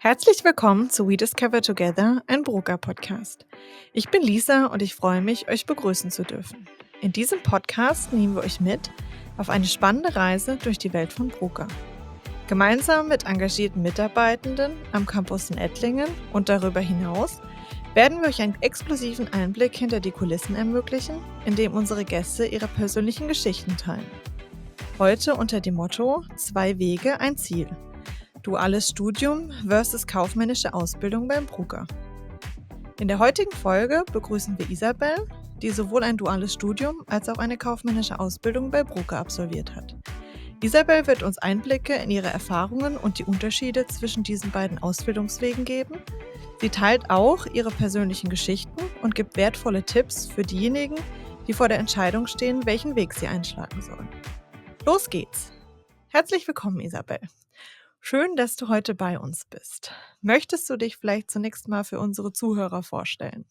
Herzlich willkommen zu We Discover Together, ein Broker-Podcast. Ich bin Lisa und ich freue mich, euch begrüßen zu dürfen. In diesem Podcast nehmen wir euch mit auf eine spannende Reise durch die Welt von Broker. Gemeinsam mit engagierten Mitarbeitenden am Campus in Ettlingen und darüber hinaus werden wir euch einen exklusiven Einblick hinter die Kulissen ermöglichen, indem unsere Gäste ihre persönlichen Geschichten teilen. Heute unter dem Motto 2 Wege, ein Ziel. Duales Studium versus kaufmännische Ausbildung beim Broker. In der heutigen Folge begrüßen wir Isabel, die sowohl ein duales Studium als auch eine kaufmännische Ausbildung bei Broker absolviert hat. Isabel wird uns Einblicke in ihre Erfahrungen und die Unterschiede zwischen diesen beiden Ausbildungswegen geben. Sie teilt auch ihre persönlichen Geschichten und gibt wertvolle Tipps für diejenigen, die vor der Entscheidung stehen, welchen Weg sie einschlagen sollen. Los geht's! Herzlich willkommen, Isabel. Schön, dass du heute bei uns bist. Möchtest du dich vielleicht zunächst mal für unsere Zuhörer vorstellen?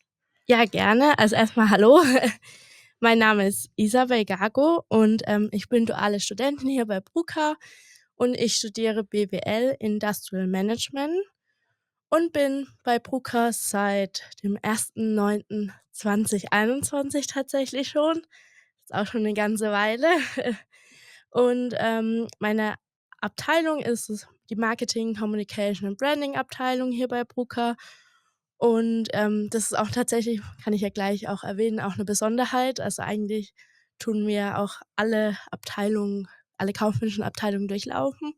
Ja, gerne. Also erstmal hallo. Mein Name ist Isabel Gago und ich bin duale Studentin hier bei Bruker und ich studiere BWL Industrial Management und bin bei Bruker seit dem 1.9.2021 tatsächlich schon. Ist auch schon eine ganze Weile. Und meine Abteilung ist die Marketing, Communication und Branding Abteilung hier bei Bruker. Und das ist auch tatsächlich, kann ich ja gleich auch erwähnen, auch eine Besonderheit. Also eigentlich tun wir auch alle kaufmännischen Abteilungen durchlaufen.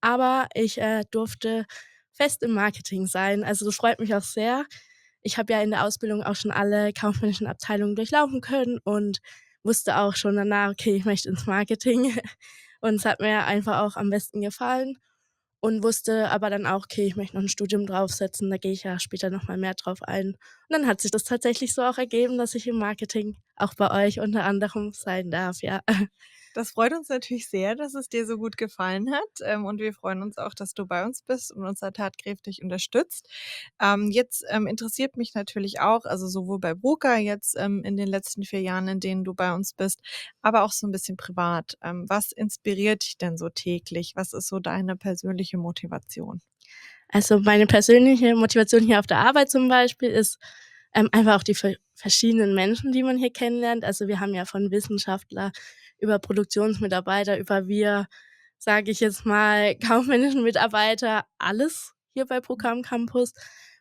Aber ich durfte fest im Marketing sein. Also das freut mich auch sehr. Ich habe ja in der Ausbildung auch schon alle kaufmännischen Abteilungen durchlaufen können und wusste auch schon danach, okay, ich möchte ins Marketing. Und es hat mir einfach auch am besten gefallen und wusste aber dann auch, okay, ich möchte noch ein Studium draufsetzen, da gehe ich ja später noch mal mehr drauf ein. Und dann hat sich das tatsächlich so auch ergeben, dass ich im Marketing auch bei euch unter anderem sein darf, ja. Das freut uns natürlich sehr, dass es dir so gut gefallen hat. Und wir freuen uns auch, dass du bei uns bist und uns da tatkräftig unterstützt. Jetzt interessiert mich natürlich auch, also sowohl bei Broker jetzt in den letzten 4 Jahren, in denen du bei uns bist, aber auch so ein bisschen privat. Was inspiriert dich denn so täglich? Was ist so deine persönliche Motivation? Also, meine persönliche Motivation hier auf der Arbeit zum Beispiel ist, einfach auch die verschiedenen Menschen, die man hier kennenlernt. Also, wir haben ja von Wissenschaftler über Produktionsmitarbeiter, über wir, sage ich jetzt mal, kaufmännischen Mitarbeiter, alles hier bei Program Campus.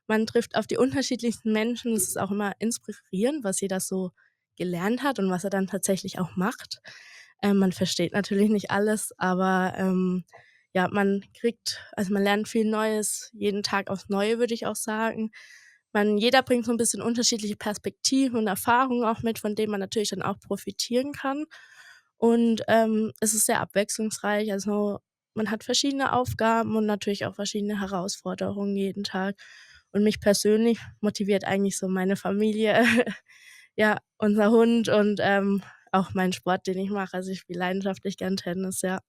Man trifft auf die unterschiedlichsten Menschen. Es ist auch immer inspirierend, was jeder so gelernt hat und was er dann tatsächlich auch macht. Man versteht natürlich nicht alles, aber ja, man lernt viel Neues, jeden Tag aufs Neue, würde ich auch sagen. Jeder bringt so 'n bisschen unterschiedliche Perspektiven und Erfahrungen auch mit, von denen man natürlich dann auch profitieren kann. Und es ist sehr abwechslungsreich. Also, man hat verschiedene Aufgaben und natürlich auch verschiedene Herausforderungen jeden Tag. Und mich persönlich motiviert eigentlich so meine Familie, ja, unser Hund und auch mein Sport, den ich mache. Also, ich spiele leidenschaftlich gern Tennis, ja.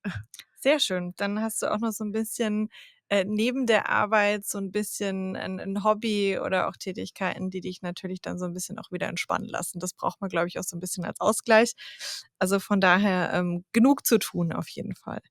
Sehr schön. Dann hast du auch noch so ein bisschen, neben der Arbeit so ein bisschen ein Hobby oder auch Tätigkeiten, die dich natürlich dann so ein bisschen auch wieder entspannen lassen. Das braucht man, glaube ich, auch so ein bisschen als Ausgleich. Also, von daher, genug zu tun auf jeden Fall.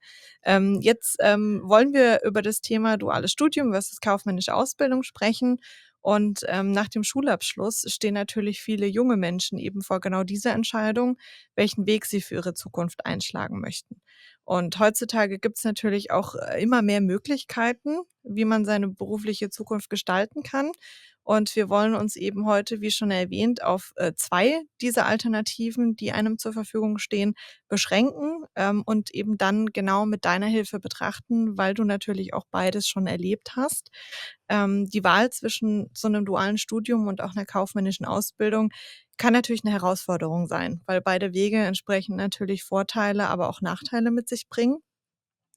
Jetzt, wollen wir über das Thema duales Studium versus kaufmännische Ausbildung sprechen. Und, nach dem Schulabschluss stehen natürlich viele junge Menschen eben vor genau dieser Entscheidung, welchen Weg sie für ihre Zukunft einschlagen möchten. Und heutzutage gibt's natürlich auch, immer mehr Möglichkeiten, wie man seine berufliche Zukunft gestalten kann. Und wir wollen uns eben heute, wie schon erwähnt, auf, 2 dieser Alternativen, die einem zur Verfügung stehen, beschränken, und eben dann genau mit deiner Hilfe betrachten, weil du natürlich auch beides schon erlebt hast. Die Wahl zwischen so einem dualen Studium und auch einer kaufmännischen Ausbildung kann natürlich eine Herausforderung sein, weil beide Wege entsprechend natürlich Vorteile, aber auch Nachteile mit sich bringen.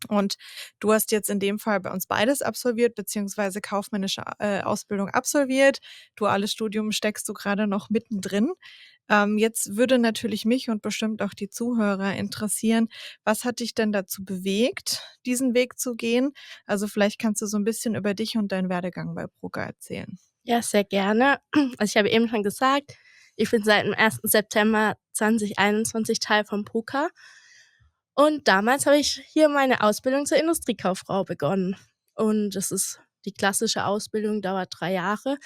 Und du hast jetzt in dem Fall bei uns beides absolviert, beziehungsweise kaufmännische, Ausbildung absolviert. Duales Studium steckst du gerade noch mittendrin. Jetzt würde natürlich mich und bestimmt auch die Zuhörer interessieren, was hat dich denn dazu bewegt, diesen Weg zu gehen? Also, vielleicht kannst du so ein bisschen über dich und deinen Werdegang bei Brugger erzählen. Ja, sehr gerne. Also, ich habe eben schon gesagt, ich bin seit dem 1. September 2021 Teil von Bruker und damals habe ich hier meine Ausbildung zur Industriekauffrau begonnen. Und das ist die klassische Ausbildung dauert 3 Jahre.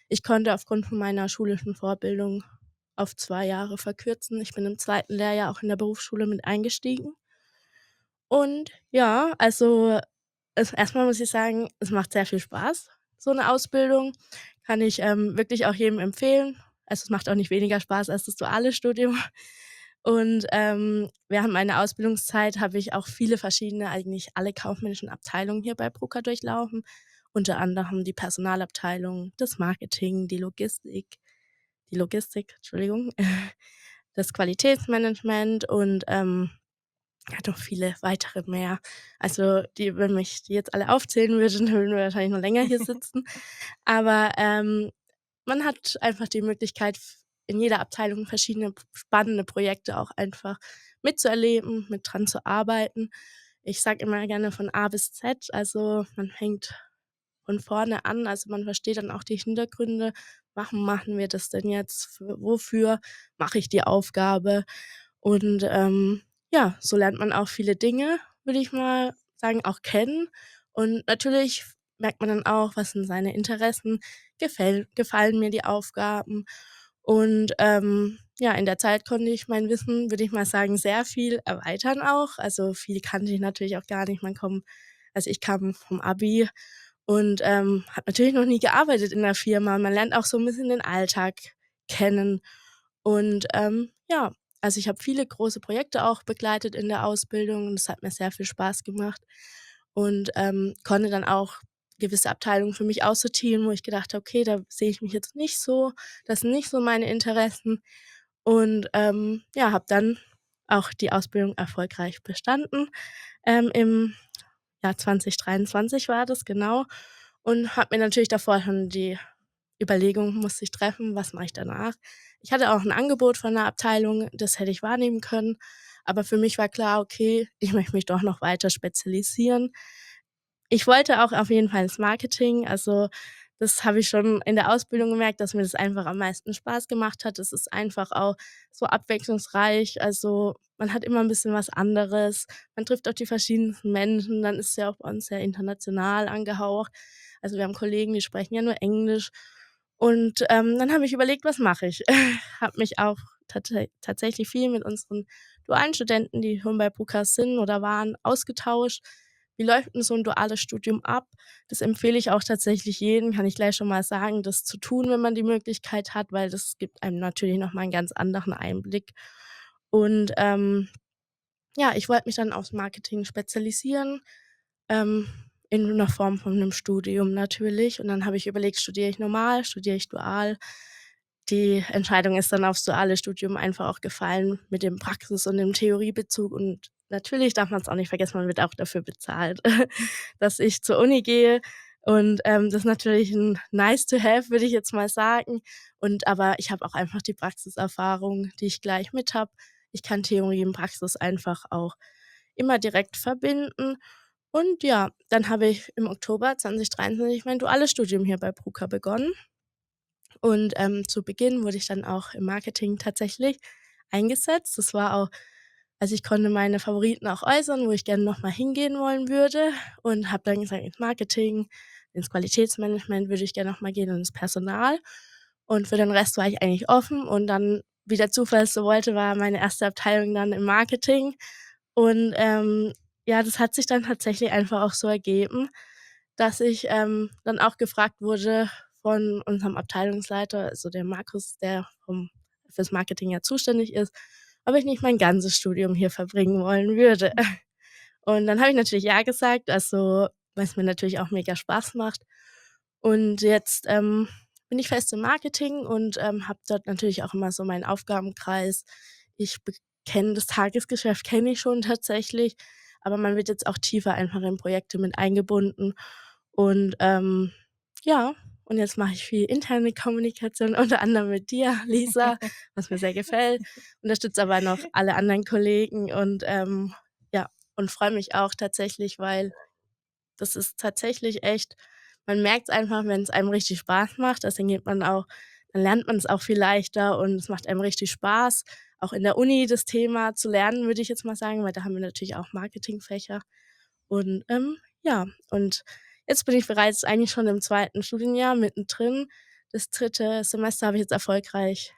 Ich konnte aufgrund von meiner schulischen Vorbildung auf 2 Jahre verkürzen. Ich bin im zweiten Lehrjahr auch in der Berufsschule mit eingestiegen. Und ja, also, erst muss ich sagen, es macht sehr viel Spaß, so 'ne Ausbildung. Kann ich, wirklich auch jedem empfehlen. Also, es macht auch nicht weniger Spaß als das duale Studium. Und, während meiner Ausbildungszeit habe ich auch viele verschiedene, eigentlich alle kaufmännischen Abteilungen hier bei Bruker durchlaufen, unter anderem die Personalabteilung, das Marketing, die Logistik, Entschuldigung, das Qualitätsmanagement und, ja, noch viele weitere mehr. Also, wenn ich die jetzt alle aufzählen würde, dann würden wir wahrscheinlich noch länger hier sitzen. Aber, man hat einfach die Möglichkeit, in jeder Abteilung verschiedene spannende Projekte auch einfach mitzuerleben, mit dran zu arbeiten. Ich sage immer gerne von A bis Z, also, man fängt von vorne an, also, man versteht dann auch die Hintergründe. Warum machen wir das denn jetzt? Wofür mache ich die Aufgabe? Und, ja, so lernt man auch viele Dinge, würde ich mal sagen, auch kennen. Und natürlich merkt man dann auch, was sind seine Interessen, gefallen mir die Aufgaben. Und, ja, in der Zeit konnte ich mein Wissen, würde ich mal sagen, sehr viel erweitern auch. Also, viel kannte ich natürlich auch gar nicht. Also, ich kam vom Abi und, habe natürlich noch nie gearbeitet in der Firma. Man lernt auch so 'n bisschen den Alltag kennen. Und, ja, also, ich habe viele große Projekte auch begleitet in der Ausbildung und es hat mir sehr viel Spaß gemacht und, konnte dann auch gewisse Abteilungen für mich aussortieren, wo ich gedacht habe: „Okay, da sehe ich mich jetzt nicht so, das sind nicht so meine Interessen." Und, ja, habe dann auch die Ausbildung erfolgreich bestanden, im Jahr 2023 war das, genau. Und habe mir natürlich davor schon die Überlegung musste ich treffen: „Was mache ich danach?" Ich hatte auch 'n Angebot von 'ner Abteilung, das hätte ich wahrnehmen können, aber für mich war klar: „Okay, ich möchte mich doch noch weiter spezialisieren." Ich wollte auch auf jeden Fall ins Marketing, also, das habe ich schon in der Ausbildung gemerkt, dass mir das einfach am meisten Spaß gemacht hat. Es ist einfach auch so abwechslungsreich, also, man hat immer 'n bisschen was anderes. Man trifft auch die verschiedensten Menschen, dann ist es ja auch bei uns sehr international angehaucht. Also, wir haben Kollegen, die sprechen ja nur Englisch. Und, dann habe ich überlegt: „Was mache ich?" Habe mich auch tatsächlich viel mit unseren dualen Studenten, die schon bei Brukas sind oder waren, ausgetauscht. Wie läuft 'n so 'n duales Studium ab? Das empfehle ich auch tatsächlich jedem, kann ich gleich schon mal sagen, das zu tun, wenn man die Möglichkeit hat, weil das gibt einem natürlich noch mal 'n ganz anderen Einblick. Und, ja, ich wollte mich dann aufs Marketing spezialisieren, ähm, in 'ner Form von 'nem Studium natürlich. Und dann habe ich überlegt, studiere ich normal, studiere ich dual? Die Entscheidung ist dann aufs duale Studium einfach auch gefallen mit dem Praxis und dem Theoriebezug. Und natürlich darf man's auch nicht vergessen, man wird auch dafür bezahlt, dass ich zur Uni gehe. Und, das ist natürlich 'n nice to have, würde ich jetzt mal sagen. Aber ich habe auch einfach die Praxiserfahrung, die ich gleich mit habe. Ich kann Theorie und Praxis einfach auch immer direkt verbinden. Und ja, dann habe ich im Oktober 2023 mein duales Studium hier bei Bruker begonnen. Und, zu Beginn wurde ich dann auch im Marketing tatsächlich eingesetzt. Das war auch, also, ich konnte meine Favoriten auch äußern, wo ich gerne noch mal hingehen wollen würde und habe dann gesagt: „Ins Marketing, ins Qualitätsmanagement würde ich gerne noch mal gehen und ins Personal." Und für den Rest war ich eigentlich offen und dann, wie der Zufall es so wollte, war meine erste Abteilung dann im Marketing. Und, ja, das hat sich dann tatsächlich einfach auch so ergeben, dass ich, dann auch gefragt wurde von unserem Abteilungsleiter, also der Markus, der fürs Marketing ja zuständig ist, ob ich nicht mein ganzes Studium hier verbringen wollen würde. Und dann habe ich natürlich ja gesagt, also, weil's mir natürlich auch mega Spaß macht. Und jetzt, bin ich fest im Marketing und, habe dort natürlich auch immer so meinen Aufgabenkreis. Ich kenne das Tagesgeschäft kenne ich schon tatsächlich, aber man wird jetzt auch tiefer einfach in Projekte mit eingebunden. Und, ja, und jetzt mache ich viel interne Kommunikation, unter anderem mit dir, Lisa, was mir sehr gefällt, unterstütze aber noch alle anderen Kollegen und, ja, und freue mich auch tatsächlich, weil das ist tatsächlich echt, man merkt's einfach, wenn's einem richtig Spaß macht, deswegen geht man auch, dann lernt man's auch viel leichter und es macht einem richtig Spaß, auch in der Uni das Thema zu lernen, würde ich jetzt mal sagen, weil da haben wir natürlich auch Marketingfächer. Und, ja, und Jetzt bin ich bereits eigentlich schon im zweiten Studienjahr mittendrin. Das dritte Semester habe ich jetzt erfolgreich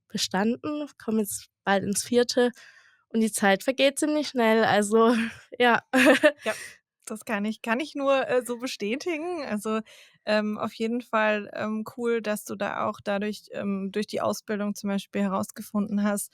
bestanden, komme jetzt bald ins vierte und die Zeit vergeht ziemlich schnell, also ja. Ja, das kann ich nur, so bestätigen. Also, auf jeden Fall, cool, dass du da auch dadurch durch die Ausbildung zum Beispiel herausgefunden hast,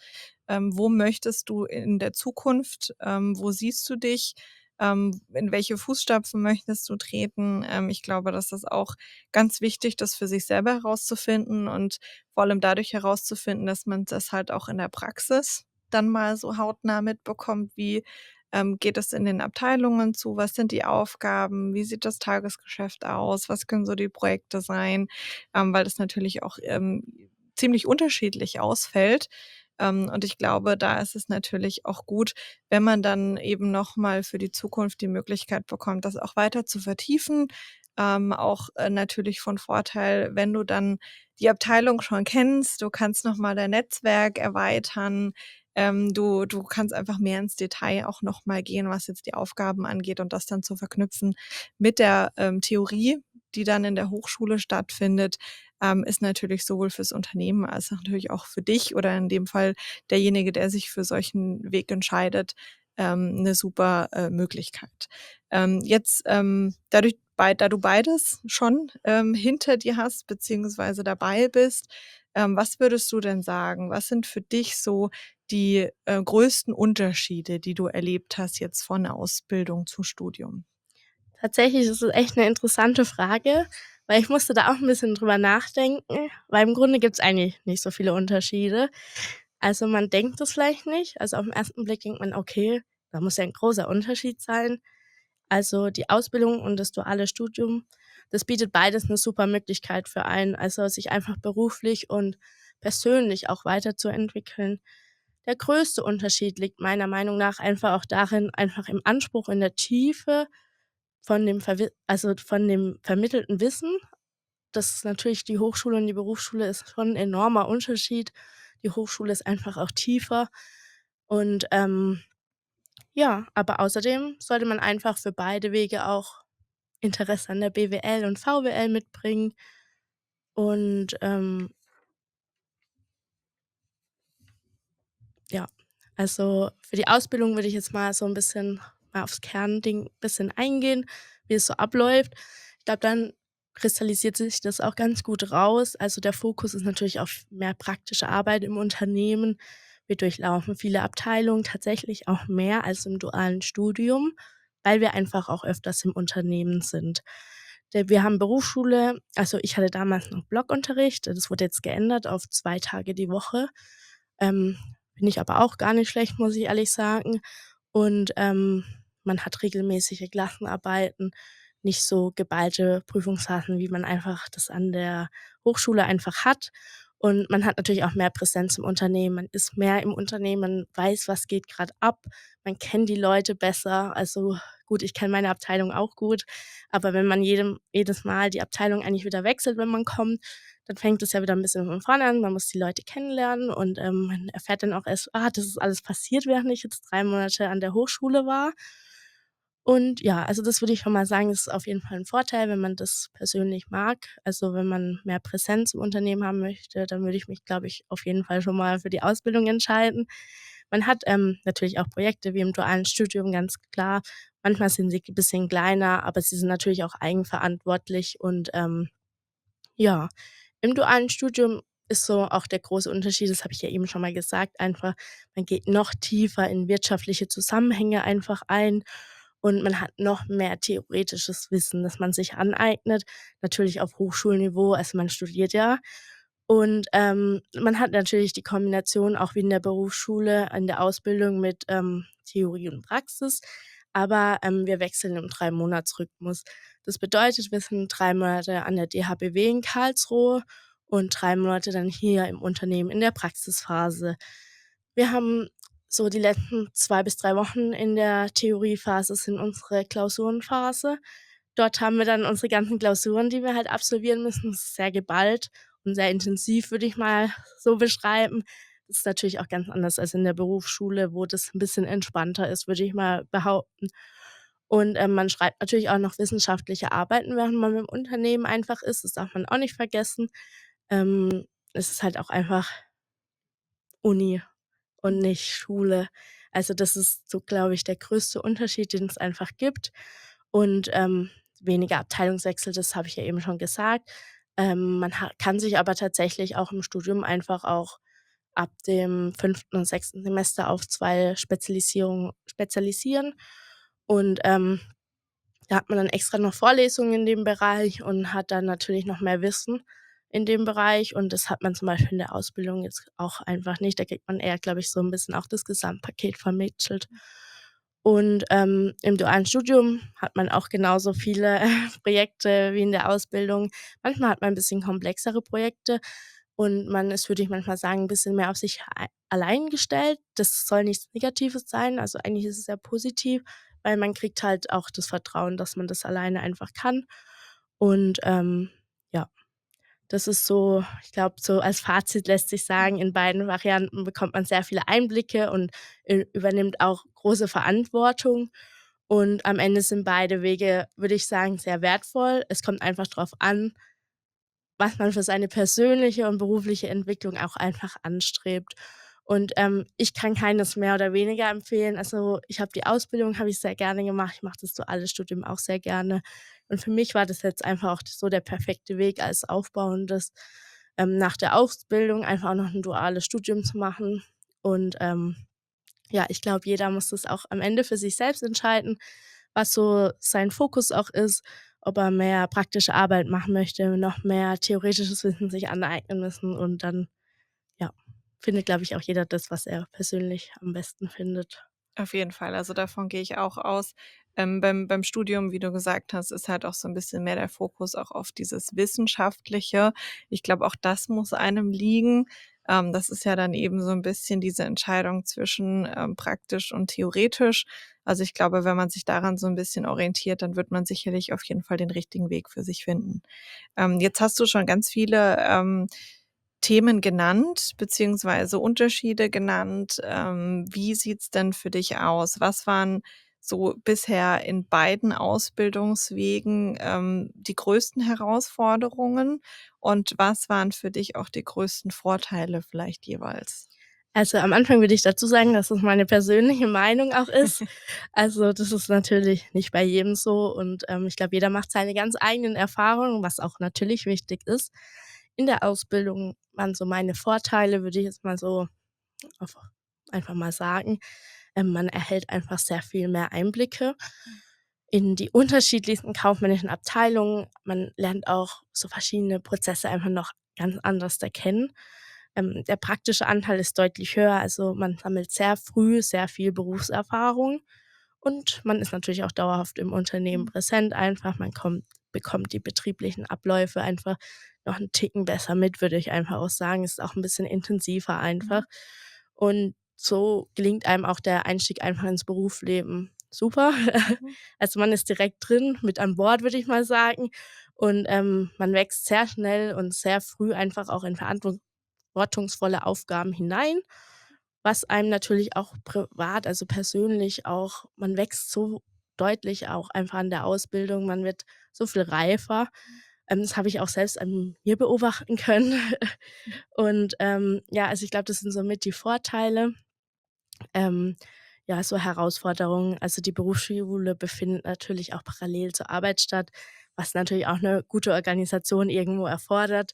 wo möchtest du in der Zukunft, wo siehst du dich, in welche Fußstapfen möchtest du treten? Ich glaube, das ist auch ganz wichtig, das für sich selber herauszufinden und vor allem dadurch herauszufinden, dass man das halt auch in der Praxis dann mal so hautnah mitbekommt, wie geht es in den Abteilungen zu? Was sind die Aufgaben? Wie sieht das Tagesgeschäft aus? Was können so die Projekte sein? Weil das natürlich auch, ziemlich unterschiedlich ausfällt. Und ich glaube, da ist es natürlich auch gut, wenn man dann eben noch mal für die Zukunft die Möglichkeit bekommt, das auch weiter zu vertiefen. Auch, natürlich von Vorteil, wenn du dann die Abteilung schon kennst. Du kannst noch mal dein Netzwerk erweitern. Du kannst einfach mehr ins Detail auch noch mal gehen, was jetzt die Aufgaben angeht und das dann zu verknüpfen mit der, Theorie, die dann in der Hochschule stattfindet, ist natürlich sowohl fürs Unternehmen als natürlich auch für dich oder in dem Fall derjenige, der sich für solchen Weg entscheidet, 'ne super, Möglichkeit. Jetzt, da du beides schon, hinter dir hast beziehungsweise dabei bist, was würdest du denn sagen? Was sind für dich so die, größten Unterschiede, die du erlebt hast jetzt von Ausbildung zu Studium? Tatsächlich ist es echt 'ne interessante Frage, weil ich musste da auch 'n bisschen drüber nachdenken, weil im Grunde gibt's eigentlich nicht so viele Unterschiede. Also, man denkt es vielleicht nicht. Also, auf'n ersten Blick denkt man: „Okay, da muss ja 'n großer Unterschied sein.“ Also, die Ausbildung und das duale Studium, das bietet beides 'ne super Möglichkeit für einen, also, sich einfach beruflich und persönlich auch weiterzuentwickeln. Der größte Unterschied liegt meiner Meinung nach einfach auch darin, einfach im Anspruch, in der Tiefe von dem vermittelten Wissen. Das ist natürlich die Hochschule und die Berufsschule ist schon 'n enormer Unterschied. Die Hochschule ist einfach auch tiefer und, ja, aber außerdem sollte man einfach für beide Wege auch Interesse an der BWL und VWL mitbringen und, ja. Also, für die Ausbildung würde ich jetzt mal so 'n bisschen mal aufs Kernding bisschen eingehen, wie es so abläuft. Ich glaube, dann kristallisiert sich das auch ganz gut raus. Also, der Fokus ist natürlich auf mehr praktische Arbeit im Unternehmen. Wir durchlaufen viele Abteilungen, tatsächlich auch mehr als im dualen Studium, weil wir einfach auch öfters im Unternehmen sind. Wir haben Berufsschule, also, ich hatte damals noch Blockunterricht, das wurde jetzt geändert auf 2 Tage die Woche. Ähm, Finde ich aber auch gar nicht schlecht, muss ich ehrlich sagen. Und, man hat regelmäßige Klassenarbeiten, nicht so geballte Prüfungsphasen, wie man einfach das an der Hochschule einfach hat. Und man hat natürlich auch mehr Präsenz im Unternehmen. Man ist mehr im Unternehmen, man weiß, was geht grad ab, man kennt die Leute besser. Also, gut, ich kenne meine Abteilung auch gut, aber wenn man jedes Mal die Abteilung eigentlich wieder wechselt, wenn man kommt, dann fängt es ja wieder 'n bisschen von vorne an. Man muss die Leute kennenlernen und, man erfährt dann auch erst: „Ah, das ist alles passiert, während ich jetzt 3 Monate an der Hochschule war.“ Und ja, also das würde ich schon mal sagen, ist auf jeden Fall 'n Vorteil, wenn man das persönlich mag. Also, wenn man mehr Präsenz im Unternehmen haben möchte, dann würde ich mich, glaube ich, auf jeden Fall schon mal für die Ausbildung entscheiden. Man hat, natürlich auch Projekte wie im dualen Studium, ganz klar. Manchmal sind sie bisschen kleiner, aber sie sind natürlich auch eigenverantwortlich und, ja, im dualen Studium ist so auch der große Unterschied, das habe ich ja eben schon mal gesagt, einfach, man geht noch tiefer in wirtschaftliche Zusammenhänge einfach ein und man hat noch mehr theoretisches Wissen, das man sich aneignet, natürlich auf Hochschulniveau, also man studiert ja. Und, man hat natürlich die Kombination auch wie in der Berufsschule in der Ausbildung mit, Theorie und Praxis, aber, wir wechseln im 3-Monats-Rhythmus. Das bedeutet, wir sind 3 Monate an der DHBW in Karlsruhe und 3 Monate dann hier im Unternehmen in der Praxisphase. Wir haben so die letzten 2 bis 3 Wochen in der Theoriephase sind unsere Klausurenphase. Dort haben wir dann unsere ganzen Klausuren, die wir halt absolvieren müssen. Das ist sehr geballt und sehr intensiv, würde ich mal so beschreiben. Das ist natürlich auch ganz anders als in der Berufsschule, wo das 'n bisschen entspannter ist, würde ich mal behaupten. Und, man schreibt natürlich auch noch wissenschaftliche Arbeiten, während man im Unternehmen einfach ist. Das darf man auch nicht vergessen. Es ist halt auch einfach Uni und nicht Schule. Also, das ist so, glaube ich, der größte Unterschied, den es einfach gibt. Und, weniger Abteilungswechsel, das habe ich ja eben schon gesagt. Man kann sich aber tatsächlich auch im Studium einfach auch ab dem 5. und 6. Semester auf 2 Spezialisierungen spezialisieren. Und, da hat man dann extra noch Vorlesungen in dem Bereich und hat dann natürlich noch mehr Wissen in dem Bereich, und das hat man zum Beispiel in der Ausbildung jetzt auch einfach nicht. Da kriegt man eher, glaube ich, so 'n bisschen auch das Gesamtpaket vermittelt. Und, im dualen Studium hat man auch genauso viele Projekte wie in der Ausbildung. Manchmal hat man 'n bisschen komplexere Projekte und man ist, würde ich manchmal sagen, 'n bisschen mehr auf sich allein gestellt. Das soll nichts Negatives sein, also eigentlich ist es sehr positiv, weil man kriegt halt auch das Vertrauen, dass man das alleine einfach kann. Und, ja, das ist so, ich glaube, so als Fazit lässt sich sagen, in beiden Varianten bekommt man sehr viele Einblicke und, übernimmt auch große Verantwortung. Und am Ende sind beide Wege, würde ich sagen, sehr wertvoll. Es kommt einfach drauf an, was man für seine persönliche und berufliche Entwicklung auch einfach anstrebt. Und, ich kann keines mehr oder weniger empfehlen. Also, ich habe die Ausbildung habe ich sehr gerne gemacht. Ich mache das duale Studium auch sehr gerne. Und für mich war das jetzt einfach auch so der perfekte Weg als Aufbauendes, nach der Ausbildung einfach auch noch ein duales Studium zu machen. Und, ja, ich glaube, jeder muss das auch am Ende für sich selbst entscheiden, was so sein Fokus auch ist, ob er mehr praktische Arbeit machen möchte, noch mehr theoretisches Wissen sich aneignen müssen, und dann, ja, findet, glaube ich, auch jeder das, was er persönlich am besten findet. Auf jeden Fall. Also, davon gehe ich auch aus. Beim Studium, wie du gesagt hast, ist halt auch so ein bisschen mehr der Fokus auch auf dieses Wissenschaftliche. Ich glaube, auch das muss einem liegen. Das ist ja dann eben so ein bisschen diese Entscheidung zwischen, praktisch und theoretisch. Also, ich glaube, wenn man sich daran so ein bisschen orientiert, dann wird man sicherlich auf jeden Fall den richtigen Weg für sich finden. Jetzt hast du schon ganz viele, Themen genannt, beziehungsweise Unterschiede genannt. Wie sieht's denn für dich aus? Was waren so bisher in beiden Ausbildungswegen, die größten Herausforderungen und was waren für dich auch die größten Vorteile vielleicht jeweils? Also, am Anfang würde ich dazu sagen, dass es meine persönliche Meinung auch ist. Also, das ist natürlich nicht bei jedem so, und, ich glaube, jeder macht seine ganz eigenen Erfahrungen, was auch natürlich wichtig ist. In der Ausbildung waren so meine Vorteile, würde ich jetzt mal so auf einfach mal sagen. Man erhält einfach sehr viel mehr Einblicke in die unterschiedlichsten kaufmännischen Abteilungen. Man lernt auch so verschiedene Prozesse einfach noch ganz anders erkennen. Der praktische Anteil ist deutlich höher, also man sammelt sehr früh sehr viel Berufserfahrung, und man ist natürlich auch dauerhaft im Unternehmen präsent einfach. Man bekommt die betrieblichen Abläufe einfach noch 'n Ticken besser mit, würde ich einfach auch sagen. Es ist auch 'n bisschen intensiver einfach. Mhm. Und so gelingt einem auch der Einstieg einfach ins Berufsleben super. Mhm. Also, man ist direkt drin, mit an Bord, würde ich mal sagen. Und, man wächst sehr schnell und sehr früh einfach auch in verantwortungsvolle Aufgaben hinein, was einem natürlich auch privat, also persönlich auch, man wächst so deutlich auch einfach an der Ausbildung, man wird so viel reifer. Das habe ich auch selbst an mir beobachten können. Und, ja, also ich glaube, das sind somit die Vorteile. Ähm, ja, so Herausforderungen. Also, die Berufsschule befindet natürlich auch parallel zur Arbeit statt, was natürlich auch eine gute Organisation irgendwo erfordert.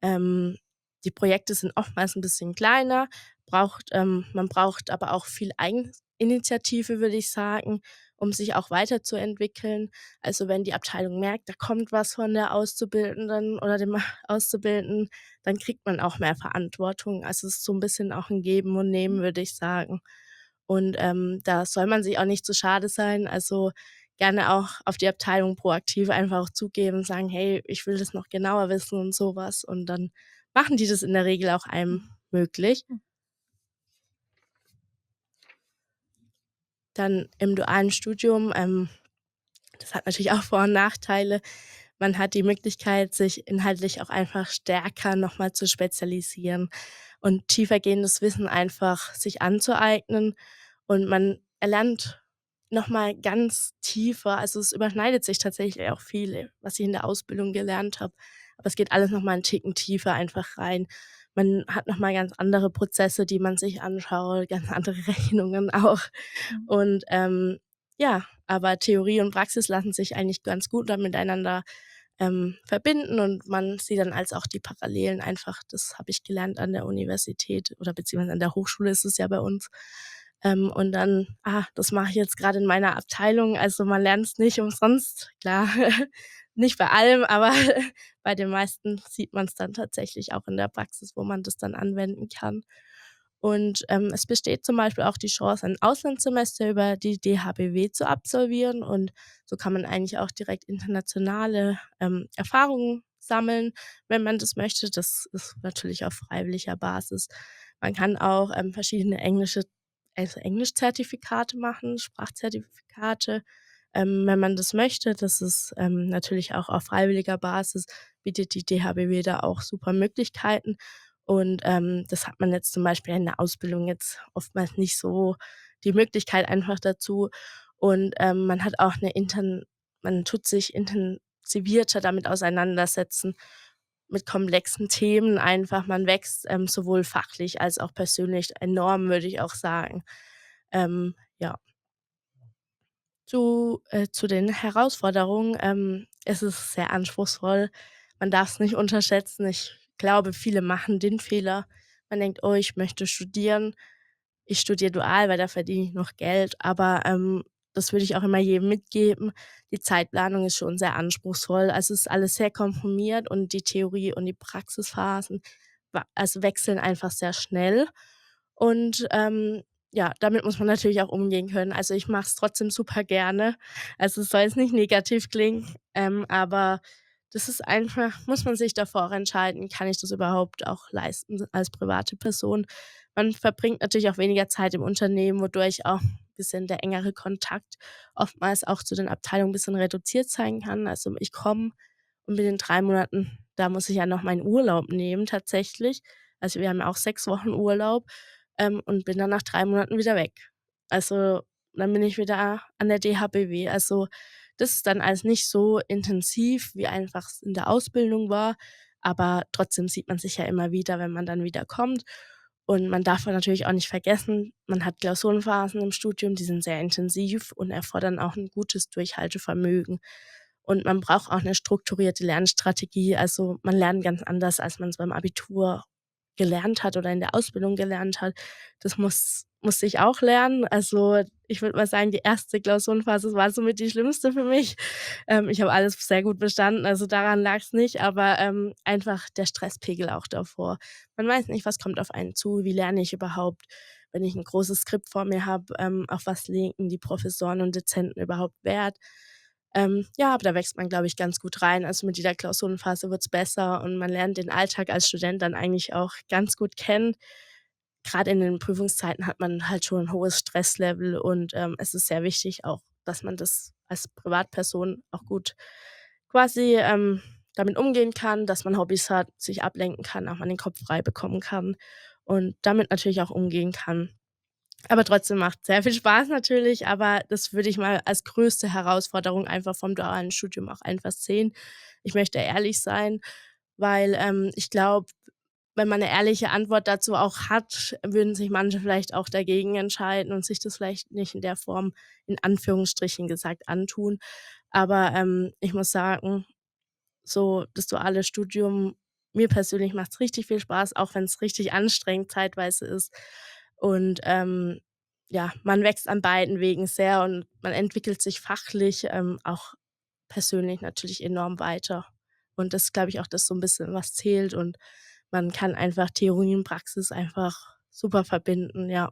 Ähm, die Projekte sind oftmals ein bisschen kleiner, man braucht aber auch viel Eigeninitiative, würde ich sagen, um sich auch weiterzuentwickeln. Also, wenn die Abteilung merkt, da kommt was von der Auszubildenden oder dem Auszubildenden, dann kriegt man auch mehr Verantwortung. Also, es ist so ein bisschen auch ein Geben und Nehmen, würde ich sagen. Und, da soll man sich auch nicht zu schade sein. Also, gerne auch auf die Abteilung proaktiv einfach auch zugeben und sagen: „Hey, ich will das noch genauer wissen“ und sowas. Und dann machen die das in der Regel auch einem möglich. Dann im dualen Studium, das hat natürlich auch Vor- und Nachteile. Man hat die Möglichkeit, sich inhaltlich auch einfach stärker noch mal zu spezialisieren und tiefergehendes Wissen einfach sich anzueignen. Und man erlernt noch mal ganz tiefer, also, es überschneidet sich tatsächlich auch viel, was ich in der Ausbildung gelernt habe, aber es geht alles noch mal 'n Ticken tiefer einfach rein. Man hat noch mal ganz andere Prozesse, die man sich anschaut, ganz andere Rechnungen auch Mhm. und, ja, aber Theorie und Praxis lassen sich eigentlich ganz gut dann miteinander, verbinden und man sieht dann als auch die Parallelen einfach. Das habe ich gelernt an der Universität oder beziehungsweise an der Hochschule ist es ja bei uns. Und dann, das mache ich jetzt grade in meiner Abteilung. Also, man lernt's nicht umsonst, klar, nicht bei allem, aber bei den meisten sieht man's dann tatsächlich auch in der Praxis, wo man das dann anwenden kann. Und, es besteht zum Beispiel auch die Chance, ein Auslandssemester über die DHBW zu absolvieren und so kann man eigentlich auch direkt internationale, Erfahrungen sammeln, wenn man das möchte. Das ist natürlich auf freiwilliger Basis. Man kann auch, verschiedene Englischzertifikate machen, Sprachzertifikate, wenn man das möchte. Das ist, natürlich auch auf freiwilliger Basis, bietet die DHBW da auch super Möglichkeiten. Und, das hat man jetzt zum Beispiel in der Ausbildung jetzt oftmals nicht so die Möglichkeit einfach dazu. Und, man tut sich intensivierter damit auseinandersetzen mit komplexen Themen einfach. Man wächst, sowohl fachlich als auch persönlich enorm, würde ich auch sagen. Ja. Zu den Herausforderungen, es ist sehr anspruchsvoll. Man darf es nicht unterschätzen. Ich glaube, viele machen den Fehler. Man denkt: „Oh, ich möchte studieren. Ich studiere dual, weil da verdiene ich noch Geld.“ Aber, das würde ich auch immer jedem mitgeben. Die Zeitplanung ist schon sehr anspruchsvoll. Also, es ist alles sehr komprimiert und die Theorie und die Praxisphasen wechseln einfach sehr schnell. Und, ja, damit muss man natürlich auch umgehen können. Also, ich mache es trotzdem super gerne. Also, es soll jetzt nicht negativ klingen, aber das ist einfach muss man sich davor auch entscheiden, kann ich das überhaupt auch leisten als private Person? Man verbringt natürlich auch weniger Zeit im Unternehmen, wodurch auch 'n bisschen der engere Kontakt oftmals auch zu den Abteilungen 'n bisschen reduziert sein kann. Also, ich komme und bin in 3 Monaten da muss ich ja noch meinen Urlaub nehmen tatsächlich. Also, wir haben ja auch 6 Wochen Urlaub, und bin dann nach 3 Monaten wieder weg. Also, dann bin ich wieder an der DHBW. Also, das ist dann alles nicht so intensiv, wie einfach's in der Ausbildung war, aber trotzdem sieht man sich ja immer wieder, wenn man dann wieder kommt. Und man darf dann natürlich auch nicht vergessen, man hat Klausurenphasen im Studium, die sind sehr intensiv und erfordern auch 'n gutes Durchhaltevermögen. Und man braucht auch 'ne strukturierte Lernstrategie. Also, man lernt ganz anders, als man's beim Abitur gelernt hat oder in der Ausbildung gelernt hat. Das musste ich auch lernen. Also, ich würde mal sagen, die erste Klausurenphase war somit die schlimmste für mich. Ich habe alles sehr gut bestanden, also daran lag's nicht, aber, einfach der Stresspegel auch davor. Man weiß nicht, was kommt auf einen zu, wie lerne ich überhaupt, wenn ich 'n großes Skript vor mir habe, auf was legen die Professoren und Dozenten überhaupt Wert? Ja, aber da wächst man, glaube ich, ganz gut rein. Also, mit jeder Klausurenphase wird's besser und man lernt den Alltag als Student dann eigentlich auch ganz gut kennen. Grade in den Prüfungszeiten hat man halt schon 'n hohes Stresslevel und, es ist sehr wichtig auch, dass man das als Privatperson auch gut quasi, damit umgehen kann, dass man Hobbys hat, sich ablenken kann, auch mal den Kopf frei bekommen kann und damit natürlich auch umgehen kann. Aber trotzdem macht sehr viel Spaß natürlich, aber das würde ich mal als größte Herausforderung einfach vom dualen Studium auch einfach sehen. Ich möchte ehrlich sein, weil, ich glaube, wenn man 'ne ehrliche Antwort dazu auch hat, würden sich manche vielleicht auch dagegen entscheiden und sich das vielleicht nicht in der Form in Anführungsstrichen gesagt antun. Aber, ich muss sagen, so das duale Studium mir persönlich macht's richtig viel Spaß, auch wenn's richtig anstrengend zeitweise ist. Und, ja, man wächst an beiden Wegen sehr und man entwickelt sich fachlich, auch persönlich natürlich enorm weiter. Und das ist, glaube ich, auch das so 'n bisschen, was zählt und man kann einfach Theorie und Praxis einfach super verbinden, ja.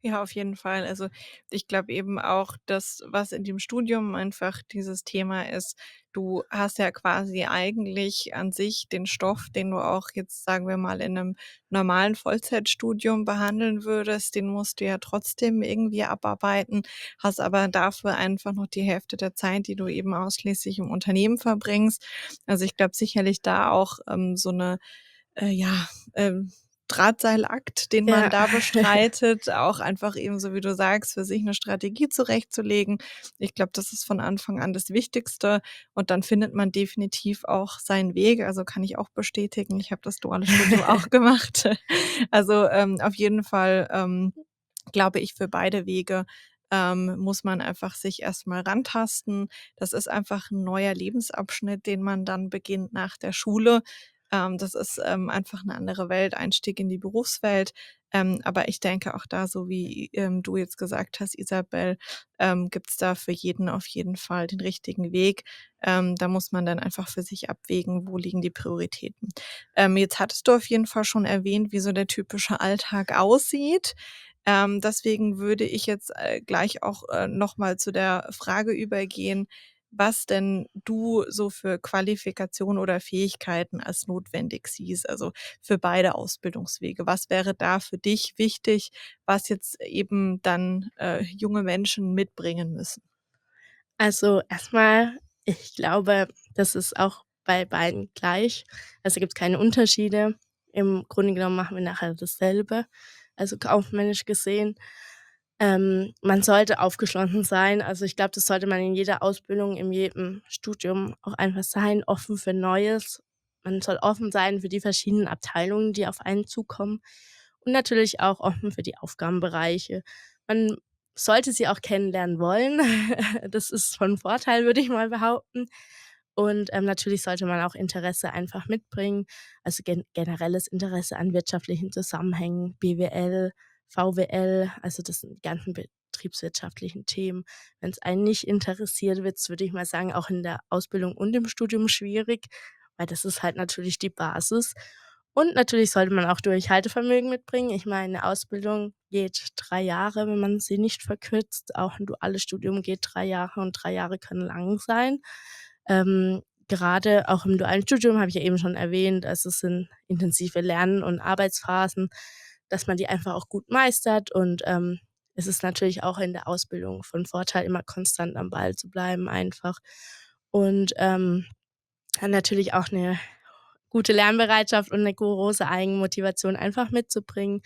Ja, auf jeden Fall. Also, ich glaube eben auch, dass was in dem Studium einfach dieses Thema ist, du hast ja quasi eigentlich an sich den Stoff, den du auch jetzt, sagen wir mal, in 'nem normalen Vollzeitstudium behandeln würdest, den musst du ja trotzdem irgendwie abarbeiten, hast aber dafür einfach noch die Hälfte der Zeit, die du eben ausschließlich im Unternehmen verbringst. Also, ich glaube sicherlich da auch, so 'ne, ja, Drahtseilakt, den man Ja. da bestreitet, auch einfach eben, so wie du sagst, für sich 'ne Strategie zurechtzulegen. Ich glaube, das ist von Anfang an das Wichtigste und dann findet man definitiv auch seinen Weg. Also, kann ich auch bestätigen. Ich habe das duale Studium auch gemacht. Also, auf jeden Fall, glaube ich, für beide Wege, muss man einfach sich erst mal rantasten. Das ist einfach 'n neuer Lebensabschnitt, den man dann beginnt nach der Schule. Das ist, einfach 'ne andere Welt, Einstieg in die Berufswelt. Aber ich denke auch da, so wie, du jetzt gesagt hast, Isabel, gibt's da für jeden auf jeden Fall den richtigen Weg. Da muss man dann einfach für sich abwägen, wo liegen die Prioritäten. Jetzt hattest du auf jeden Fall schon erwähnt, wie so der typische Alltag aussieht. Deswegen würde ich jetzt, gleich auch, noch mal zu der Frage übergehen, was denn du so für Qualifikationen oder Fähigkeiten als notwendig siehst, also für beide Ausbildungswege. Was wäre da für dich wichtig, was jetzt eben dann, junge Menschen mitbringen müssen? Also, erstmal, ich glaube, das ist auch bei beiden gleich. Also, gibt's keine Unterschiede. Im Grunde genommen machen wir nachher dasselbe, also kaufmännisch gesehen. Man sollte aufgeschlossen sein. Also, ich glaube, das sollte man in jeder Ausbildung, in jedem Studium auch einfach sein, offen für Neues. Man soll offen sein für die verschiedenen Abteilungen, die auf einen zukommen und natürlich auch offen für die Aufgabenbereiche. Man sollte sie auch kennenlernen wollen. Das ist von Vorteil, würde ich mal behaupten. Und, natürlich sollte man auch Interesse einfach mitbringen, also generelles Interesse an wirtschaftlichen Zusammenhängen, BWL, VWL, also das sind die ganzen betriebswirtschaftlichen Themen. Wenn es einen nicht interessiert, wird's, würde ich mal sagen, auch in der Ausbildung und im Studium schwierig, weil das ist halt natürlich die Basis. Und natürlich sollte man auch Durchhaltevermögen mitbringen. Ich meine, 'ne Ausbildung geht 3 Jahre, wenn man sie nicht verkürzt. Auch 'n duales Studium geht 3 Jahre und 3 Jahre können lang sein. Gerade auch im dualen Studium habe ich ja eben schon erwähnt, also es sind intensive Lern und Arbeitsphasen, dass man die einfach auch gut meistert und, es ist natürlich auch in der Ausbildung von Vorteil, immer konstant am Ball zu bleiben einfach. Und, dann natürlich auch 'ne gute Lernbereitschaft und 'ne große Eigenmotivation einfach mitzubringen.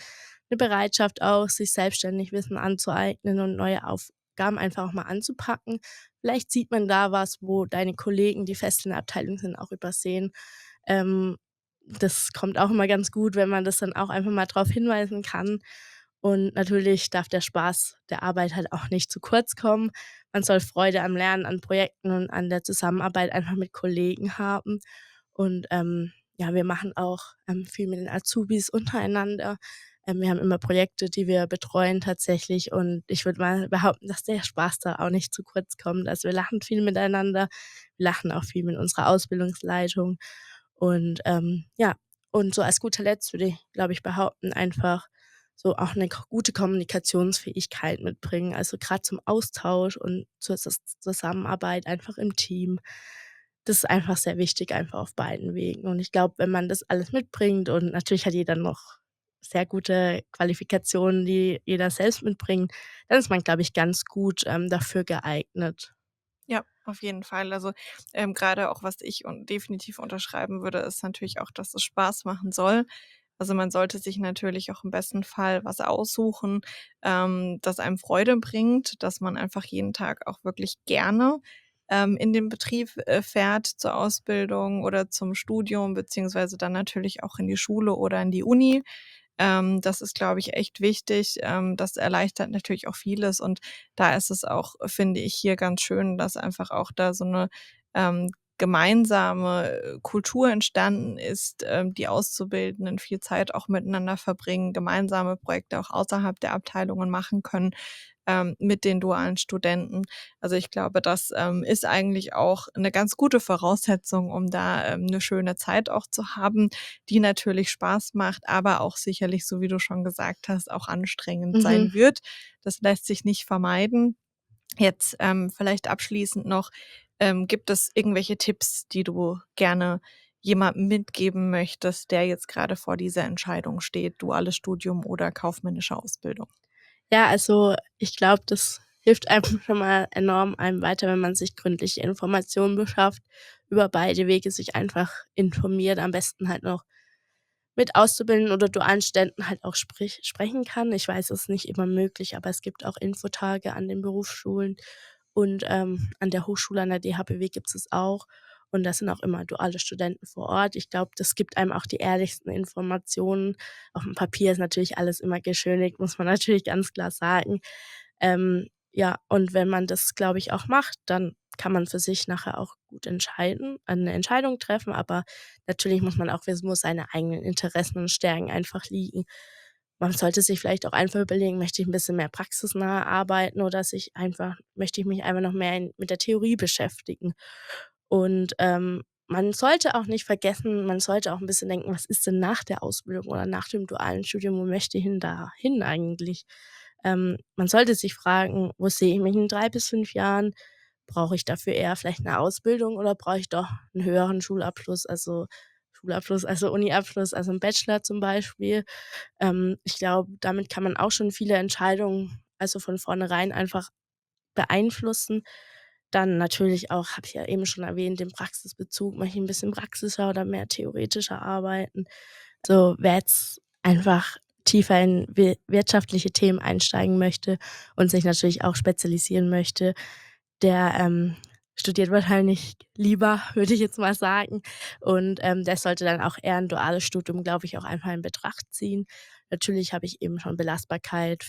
'Ne Bereitschaft auch, sich selbstständig Wissen anzueignen und neue Aufgaben einfach auch mal anzupacken. Vielleicht sieht man da was, wo deine Kollegen, die fest in der Abteilung sind, auch übersehen. Das kommt auch immer ganz gut, wenn man das dann auch einfach mal drauf hinweisen kann. Und natürlich darf der Spaß der Arbeit halt auch nicht zu kurz kommen. Man soll Freude am Lernen, an Projekten und an der Zusammenarbeit einfach mit Kollegen haben. Und, ja, wir machen auch, viel mit den Azubis untereinander. Wir haben immer Projekte, die wir betreuen tatsächlich und ich würde mal behaupten, dass der Spaß da auch nicht zu kurz kommt. Also, wir lachen viel miteinander, wir lachen auch viel mit unserer Ausbildungsleitung und, ja, und so als guter Letzt würde ich, glaube ich, behaupten, einfach so auch 'ne gute Kommunikationsfähigkeit mitbringen, also grad zum Austausch und zur Zusammenarbeit einfach im Team. Das ist einfach sehr wichtig, einfach auf beiden Wegen. Und ich glaube, wenn man das alles mitbringt und natürlich hat jeder noch sehr gute Qualifikationen, die jeder selbst mitbringt, dann ist man, glaube ich, ganz gut, dafür geeignet. Ja, auf jeden Fall. Also, grade auch, was ich definitiv unterschreiben würde, ist natürlich auch, dass es Spaß machen soll. Also, man sollte sich natürlich auch im besten Fall was aussuchen, das einem Freude bringt, dass man einfach jeden Tag auch wirklich gerne, in den Betrieb, fährt zur Ausbildung oder zum Studium, beziehungsweise dann natürlich auch in die Schule oder in die Uni. Das ist, glaube ich, echt wichtig. Das erleichtert natürlich auch vieles und da ist es auch, finde ich, hier ganz schön, dass einfach auch da so 'ne, gemeinsame, Kultur entstanden ist, die Auszubildenden viel Zeit auch miteinander verbringen, gemeinsame Projekte auch außerhalb der Abteilungen machen können, mit den dualen Studenten. Also, ich glaube, das, ist eigentlich auch 'ne ganz gute Voraussetzung, um da, 'ne schöne Zeit auch zu haben, die natürlich Spaß macht, aber auch sicherlich, so wie du schon gesagt hast, auch anstrengend Mhm. sein wird. Das lässt sich nicht vermeiden. Jetzt, vielleicht abschließend noch, gibt es irgendwelche Tipps, die du gerne jemandem mitgeben möchtest, der jetzt grade vor dieser Entscheidung steht, duales Studium oder kaufmännische Ausbildung? Ja, also, ich glaube, das hilft einem schon mal enorm einem weiter, wenn man sich gründliche Informationen beschafft über beide Wege, sich einfach informiert, am besten halt noch mit Auszubildenden oder dualen Studenten halt auch sprechen kann. Ich weiß, es ist nicht immer möglich, aber es gibt auch Infotage an den Berufsschulen und, an der Hochschule, an der DHBW gibt es auch. Und das sind auch immer duale Studenten vor Ort. Ich glaube, das gibt einem auch die ehrlichsten Informationen. Auf dem Papier ist natürlich alles immer geschönigt, muss man natürlich ganz klar sagen. Ja, und wenn man das, glaube ich, auch macht, dann kann man für sich nachher auch gut entscheiden 'ne Entscheidung treffen, aber natürlich muss man auch wissen, wo seine eigenen Interessen und Stärken einfach liegen. Man sollte sich vielleicht auch einfach überlegen: „Möchte ich 'n bisschen mehr praxisnah arbeiten oder möchte ich mich einfach noch mehr mit der Theorie beschäftigen?“ Und, man sollte auch nicht vergessen, man sollte auch 'n bisschen denken: „Was ist denn nach der Ausbildung oder nach dem dualen Studium? Wo möchte ich denn da hin eigentlich?“ Man sollte sich fragen: „Wo sehe ich mich in 3 bis 5 Jahren? Brauche ich dafür eher vielleicht 'ne Ausbildung oder brauche ich doch 'n höheren Schulabschluss, also Uniabschluss, also 'n Bachelor zum Beispiel?“ Ich glaube, damit kann man auch schon viele Entscheidungen, also von vornherein einfach beeinflussen. Dann natürlich auch, habe ich ja eben schon erwähnt, den Praxisbezug, möchte ich 'n bisschen praxischer oder mehr theoretischer arbeiten. So, wer jetzt einfach tiefer in wirtschaftliche Themen einsteigen möchte und sich natürlich auch spezialisieren möchte, der, studiert wahrscheinlich lieber, würde ich jetzt mal sagen. Und, der sollte dann auch eher 'n duales Studium, glaube ich, auch einfach in Betracht ziehen. Natürlich habe ich eben schon Belastbarkeit,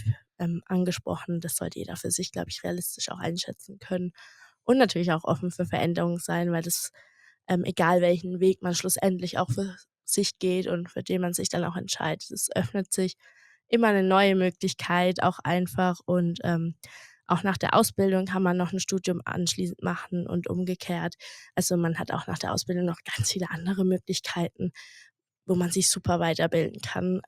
angesprochen. Das sollte jeder für sich, glaube ich, realistisch auch einschätzen können und natürlich auch offen für Veränderungen sein, weil das, egal welchen Weg man schlussendlich auch für sich geht und für den man sich dann auch entscheidet, es öffnet sich immer 'ne neue Möglichkeit auch einfach und, auch nach der Ausbildung kann man noch 'n Studium anschließend machen und umgekehrt. Also, man hat auch nach der Ausbildung noch ganz viele andere Möglichkeiten, wo man sich super weiterbilden kann.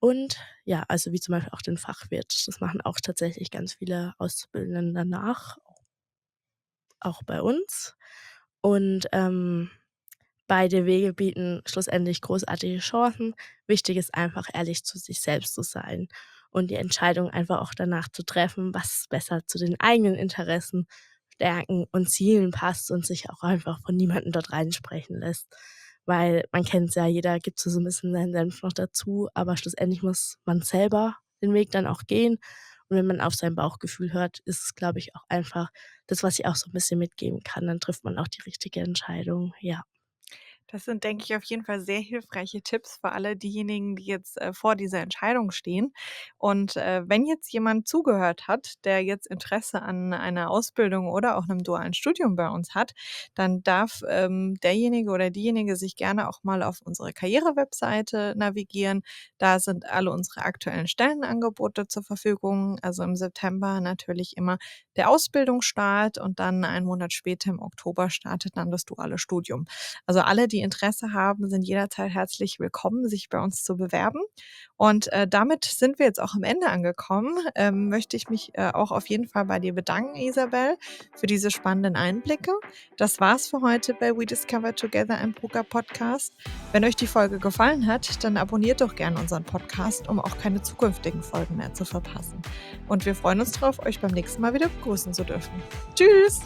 Und ja, also wie zum Beispiel auch den Fachwirt. Das machen auch tatsächlich ganz viele Auszubildende danach, auch bei uns. Und, beide Wege bieten schlussendlich großartige Chancen. Wichtig ist einfach, ehrlich zu sich selbst zu sein und die Entscheidung einfach auch danach zu treffen, was besser zu den eigenen Interessen, Stärken und Zielen passt und sich auch einfach von niemandem dort reinsprechen lässt. Weil man kennt's ja, jeder gibt so 'n bisschen seinen Senf noch dazu, aber schlussendlich muss man selber den Weg dann auch gehen. Und wenn man auf sein Bauchgefühl hört, ist es, glaube ich, auch einfach das, was ich auch so 'n bisschen mitgeben kann, dann trifft man auch die richtige Entscheidung, ja. Das sind, denke ich, auf jeden Fall sehr hilfreiche Tipps für alle diejenigen, die jetzt, vor dieser Entscheidung stehen. Und, wenn jetzt jemand zugehört hat, der jetzt Interesse an einer Ausbildung oder auch 'nem dualen Studium bei uns hat, dann darf, derjenige oder diejenige sich gerne auch mal auf unsere Karriere-Webseite navigieren. Da sind alle unsere aktuellen Stellenangebote zur Verfügung. Also, im September natürlich immer der Ausbildungsstart und dann einen Monat später im Oktober startet dann das duale Studium. Also, alle, die Interesse haben, sind jederzeit herzlich willkommen, sich bei uns zu bewerben. Und, damit sind wir jetzt auch am Ende angekommen. Möchte ich mich, auch auf jeden Fall bei dir bedanken, Isabel, für diese spannenden Einblicke. Das war's für heute bei We Discover Together, ein Poker-Podcast. Wenn euch die Folge gefallen hat, dann abonniert doch gerne unseren Podcast, um auch keine zukünftigen Folgen mehr zu verpassen. Und wir freuen uns drauf, euch beim nächsten Mal wieder begrüßen zu dürfen. Tschüss!